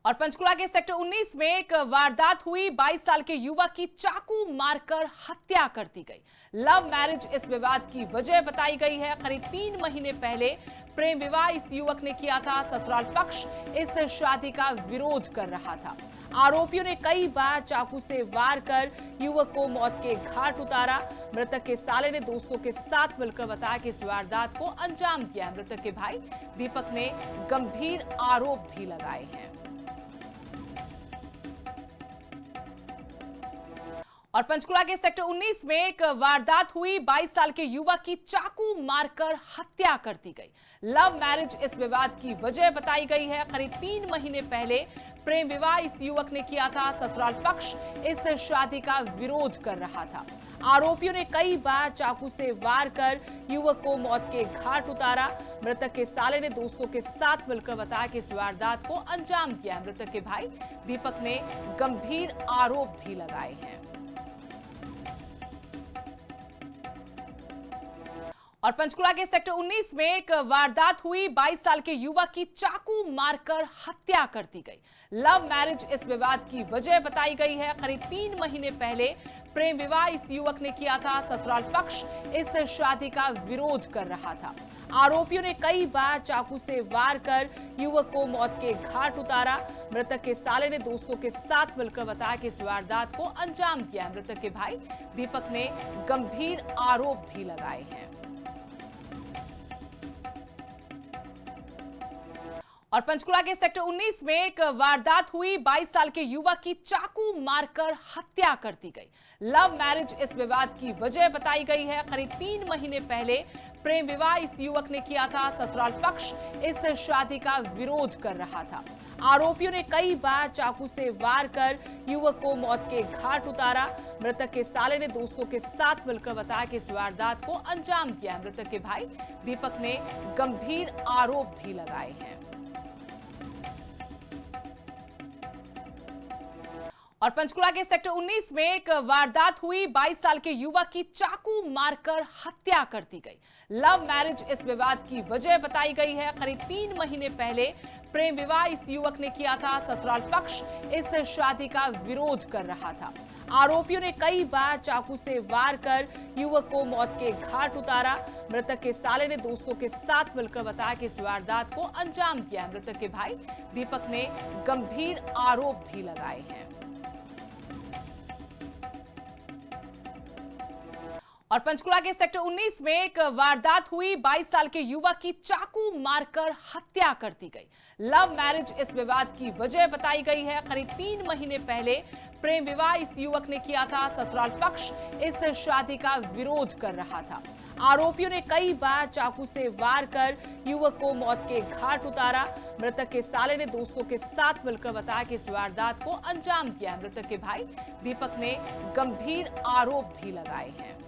और पंचकुला के सेक्टर 19 में एक वारदात हुई। 22 साल के युवक की चाकू मारकर हत्या कर दी गई। लव मैरिज इस विवाद की वजह बताई गई है। करीब 3 महीने पहले प्रेम विवाह इस युवक ने किया था। ससुराल पक्ष इस शादी का विरोध कर रहा था। आरोपियों ने कई बार चाकू से वार कर युवक को मौत के घाट उतारा। मृतक के साले ने दोस्तों के साथ मिलकर बताया कि इस वारदात को अंजाम दिया है। मृतक के भाई दीपक ने गंभीर आरोप भी लगाए हैं। और पंचकुला के सेक्टर 19 में एक वारदात हुई। 22 साल के युवक की चाकू मारकर हत्या कर दी गई। लव मैरिज इस विवाद की वजह बताई गई है। करीब 3 महीने पहले प्रेम विवाह इस युवक ने किया था। ससुराल पक्ष इस शादी का विरोध कर रहा था। आरोपियों ने कई बार चाकू से वार कर युवक को मौत के घाट उतारा। मृतक के साले ने दोस्तों के साथ मिलकर बताया कि इस वारदात को अंजाम दिया है। मृतक के भाई दीपक ने गंभीर आरोप भी लगाए हैं। और पंचकुला के सेक्टर 19 में एक वारदात हुई। 22 साल के युवक की चाकू मारकर हत्या कर दी गई। लव मैरिज इस विवाद की वजह बताई गई है। करीब 3 महीने पहले प्रेम विवाह इस युवक ने किया था। ससुराल पक्ष इस शादी का विरोध कर रहा था। आरोपियों ने कई बार चाकू से वार कर युवक को मौत के घाट उतारा। मृतक के साले ने दोस्तों के साथ मिलकर बताया कि इस वारदात को अंजाम दिया है। मृतक के भाई दीपक ने गंभीर आरोप भी लगाए हैं। और पंचकुला के सेक्टर 19 में एक वारदात हुई। 22 साल के युवक की चाकू मारकर हत्या कर दी गई। लव मैरिज इस विवाद की वजह बताई गई है। करीब 3 महीने पहले प्रेम विवाह इस युवक ने किया था। ससुराल पक्ष इस शादी का विरोध कर रहा था। आरोपियों ने कई बार चाकू से वार कर युवक को मौत के घाट उतारा। मृतक के साले ने दोस्तों के साथ मिलकर बताया कि इस वारदात को अंजाम दिया है। मृतक के भाई दीपक ने गंभीर आरोप भी लगाए हैं। और पंचकुला के सेक्टर 19 में एक वारदात हुई। 22 साल के युवक की चाकू मारकर हत्या कर दी गई। लव मैरिज इस विवाद की वजह बताई गई है। करीब 3 महीने पहले प्रेम विवाह इस युवक ने किया था। ससुराल पक्ष इस शादी का विरोध कर रहा था। आरोपियों ने कई बार चाकू से वार कर युवक को मौत के घाट उतारा। मृतक के साले ने दोस्तों के साथ मिलकर बताया कि इस वारदात को अंजाम दिया है। मृतक के भाई दीपक ने गंभीर आरोप भी लगाए हैं। और पंचकुला के सेक्टर 19 में एक वारदात हुई। 22 साल के युवक की चाकू मारकर हत्या कर दी गई। लव मैरिज इस विवाद की वजह बताई गई है। करीब 3 महीने पहले प्रेम विवाह इस युवक ने किया था। ससुराल पक्ष इस शादी का विरोध कर रहा था। आरोपियों ने कई बार चाकू से वार कर युवक को मौत के घाट उतारा। मृतक के साले ने दोस्तों के साथ मिलकर बताया कि इस वारदात को अंजाम दिया है। मृतक के भाई दीपक ने गंभीर आरोप भी लगाए हैं।